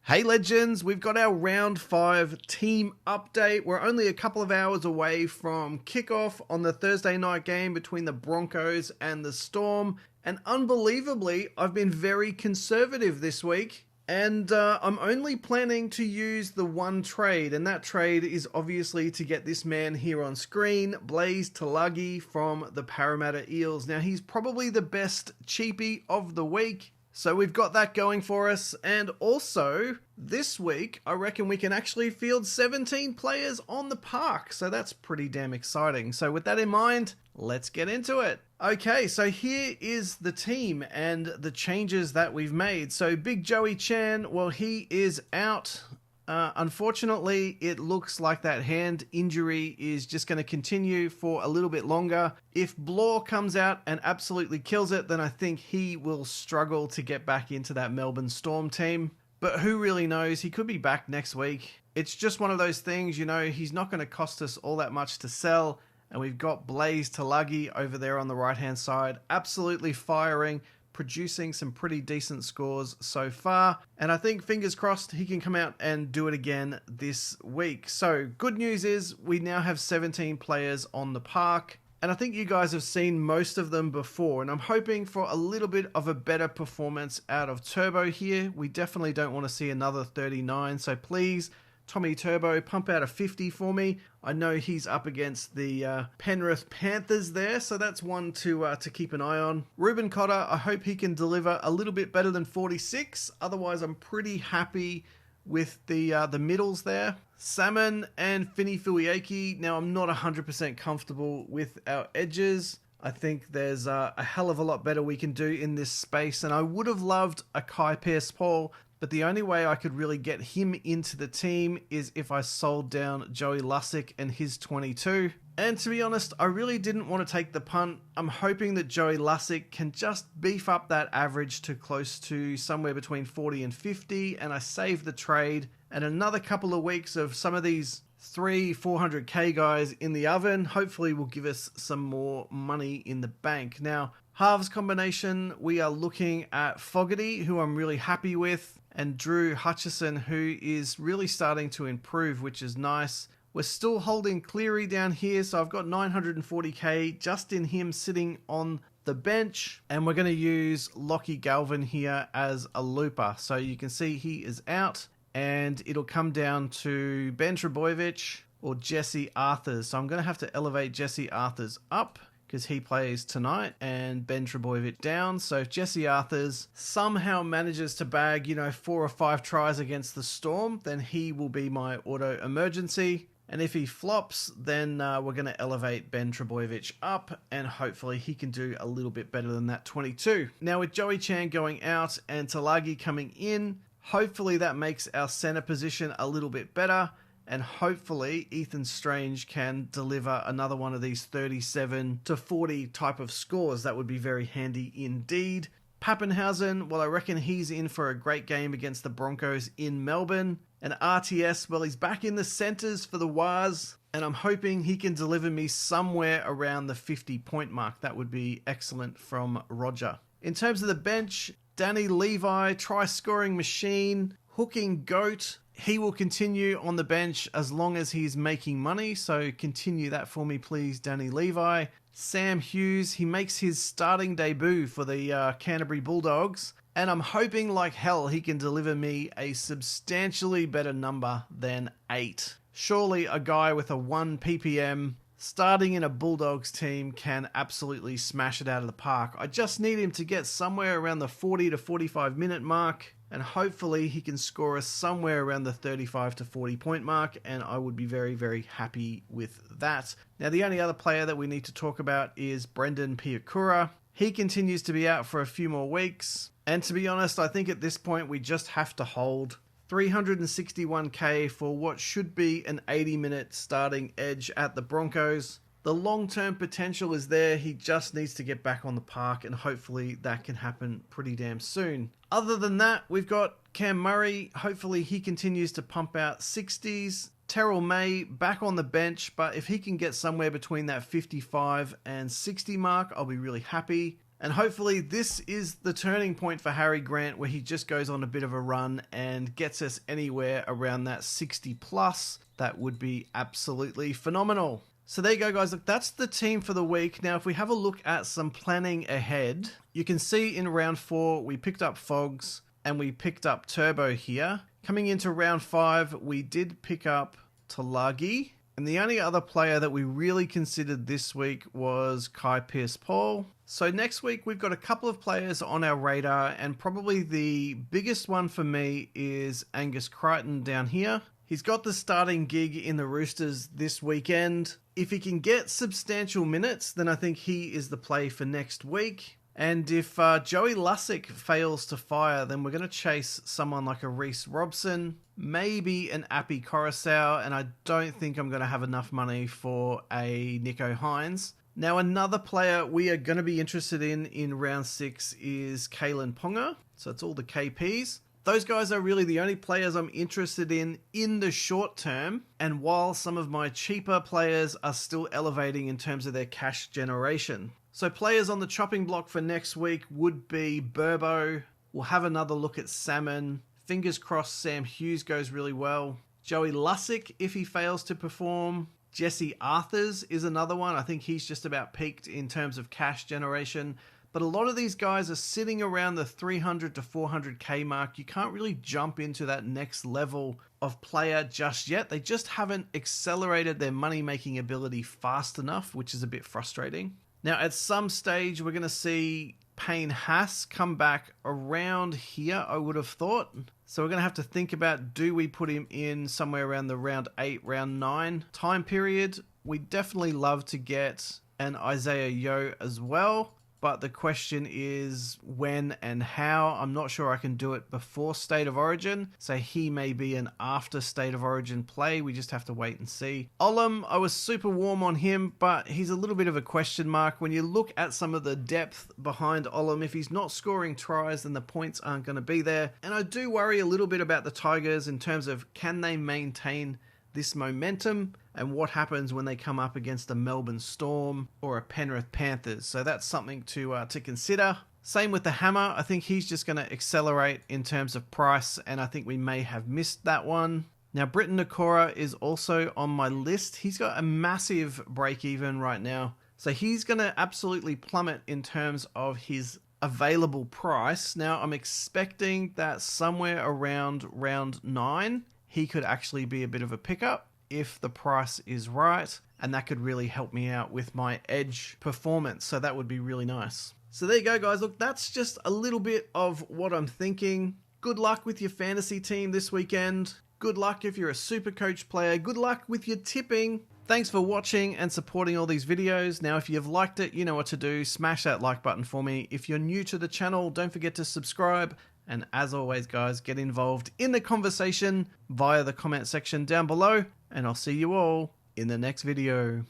Hey legends, we've got our round 5 team update. We're only a couple of hours away from kickoff on the Thursday night game between the Broncos and the Storm. And unbelievably, I've been very conservative this week. And I'm only planning to use the one trade, and that trade is obviously to get this man here on screen, Blaise Tulagi from the Parramatta Eels. Now, he's probably the best cheapie of the week. So we've got that going for us, and also this week I reckon we can actually field 17 players on the park, so that's pretty damn exciting. So with that in mind, let's get into it. Okay, so here is the team and the changes that we've made. So Big Joey Chan, well, he is out. Unfortunately, it looks like that hand injury is just going to continue for a little bit longer. If Blore comes out and absolutely kills it, then I think he will struggle to get back into that Melbourne Storm team. But who really knows? He could be back next week. It's just one of those things, you know, he's not going to cost us all that much to sell. And we've got Blaise Tulagi over there on the right-hand side, absolutely firing, producing some pretty decent scores so far, and I think fingers crossed he can come out and do it again this week. So good news is we now have 17 players on the park, and I think you guys have seen most of them before, and I'm hoping for a little bit of a better performance out of Turbo here. We definitely don't want to see another 39, so please, Tommy Turbo, pump out a 50 for me. I know he's up against the Penrith Panthers there, so that's one to keep an eye on. Reuben Cotter, I hope he can deliver a little bit better than 46. Otherwise, I'm pretty happy with the middles there. Salmon and Fini Fuiaki. Now, I'm not 100% comfortable with our edges. I think there's a hell of a lot better we can do in this space, and I would have loved a Kai Pearce-Paul, but the only way I could really get him into the team is if I sold down Joey Lussick and his 22. And to be honest, I really didn't want to take the punt. I'm hoping that Joey Lussick can just beef up that average to close to somewhere between 40 and 50, and I save the trade. And another couple of weeks of some of these 400k guys in the oven hopefully will give us some more money in the bank. Now, halves combination, we are looking at Fogarty, who I'm really happy with, and Drew Hutchison, who is really starting to improve, which is nice. We're still holding Cleary down here, so I've got 940k just in him sitting on the bench, and we're going to use Lockie Galvin here as a looper. So you can see he is out, and it'll come down to Ben Trbojevic or Jesse Arthurs. So I'm going to have to elevate Jesse Arthurs up, because he plays tonight, and Ben Trbojevic down. So if Jesse Arthurs somehow manages to bag, 4 or 5 tries against the Storm, then he will be my auto emergency. And if he flops, then we're going to elevate Ben Trbojevic up, and hopefully he can do a little bit better than that 22. Now with Joey Chan going out and Tulagi coming in, hopefully that makes our center position a little bit better. And hopefully Ethan Strange can deliver another one of these 37 to 40 type of scores. That would be very handy indeed. Pappenhausen, well, I reckon he's in for a great game against the Broncos in Melbourne. And RTS, well, he's back in the centres for the Waz, and I'm hoping he can deliver me somewhere around the 50-point mark. That would be excellent from Roger. In terms of the bench, Danny Levi, try-scoring machine, hooking goat. He will continue on the bench as long as he's making money, so continue that for me, please, Danny Levi. Sam Hughes, he makes his starting debut for the Canterbury Bulldogs, and I'm hoping like hell he can deliver me a substantially better number than 8. Surely a guy with a 1 ppm starting in a Bulldogs team can absolutely smash it out of the park. I just need him to get somewhere around the 40 to 45 minute mark, and hopefully he can score us somewhere around the 35 to 40 point mark, and I would be very, very happy with that. Now, the only other player that we need to talk about is Brendan Piakura. He continues to be out for a few more weeks, and to be honest, I think at this point we just have to hold. 361k for what should be an 80-minute starting edge at the Broncos. The long-term potential is there. He just needs to get back on the park, and hopefully that can happen pretty damn soon. Other than that, we've got Cam Murray. Hopefully he continues to pump out 60s. Terrell May back on the bench, but if he can get somewhere between that 55 and 60 mark, I'll be really happy. And hopefully this is the turning point for Harry Grant, where he just goes on a bit of a run and gets us anywhere around that 60 plus. That would be absolutely phenomenal. So there you go, guys. Look, that's the team for the week. Now, if we have a look at some planning ahead, you can see in round 4, we picked up Fogs and we picked up Turbo here. Coming into round 5, we did pick up Tulagi. And the only other player that we really considered this week was Kai Pearce-Paul. So next week, we've got a couple of players on our radar, and probably the biggest one for me is Angus Crichton down here. He's got the starting gig in the Roosters this weekend. If he can get substantial minutes, then I think he is the play for next week. And if Joey Lussick fails to fire, then we're going to chase someone like a Reece Robson, maybe an Appy Coruscant, and I don't think I'm going to have enough money for a Nico Hines. Now, another player we are going to be interested in round 6 is Kalen Ponga. So it's all the KPs. Those guys are really the only players I'm interested in the short term. And while some of my cheaper players are still elevating in terms of their cash generation. So players on the chopping block for next week would be Burbo. We'll have another look at Salmon. Fingers crossed Sam Hughes goes really well. Joey Lussick, if he fails to perform. Jesse Arthurs is another one. I think he's just about peaked in terms of cash generation. But a lot of these guys are sitting around the 300 to 400k mark. You can't really jump into that next level of player just yet. They just haven't accelerated their money-making ability fast enough, which is a bit frustrating. Now, at some stage, we're going to see Payne Haas come back around here, I would have thought. So we're going to have to think about, do we put him in somewhere around the round 8, round 9 time period? We definitely love to get an Isaiah Yeo as well. But the question is when and how. I'm not sure I can do it before State of Origin. So he may be an after State of Origin play. We just have to wait and see. Olam, I was super warm on him, but he's a little bit of a question mark. When you look at some of the depth behind Olam, if he's not scoring tries, then the points aren't going to be there. And I do worry a little bit about the Tigers in terms of, can they maintain this momentum, and what happens when they come up against a Melbourne Storm or a Penrith Panthers. So that's something to consider. Same with the Hammer. I think he's just going to accelerate in terms of price, and I think we may have missed that one. Now, Britton Nakora is also on my list. He's got a massive break even right now. So he's going to absolutely plummet in terms of his available price. Now, I'm expecting that somewhere around round 9, he could actually be a bit of a pickup if the price is right, and that could really help me out with my edge performance. So that would be really nice. So there you go, guys. Look, that's just a little bit of what I'm thinking. Good luck with your fantasy team this weekend. Good luck if you're a super coach player. Good luck with your tipping. Thanks for watching and supporting all these videos. Now, if you've liked it, you know what to do. Smash that like button for me. If you're new to the channel, don't forget to subscribe. And as always, guys, get involved in the conversation via the comment section down below. And I'll see you all in the next video.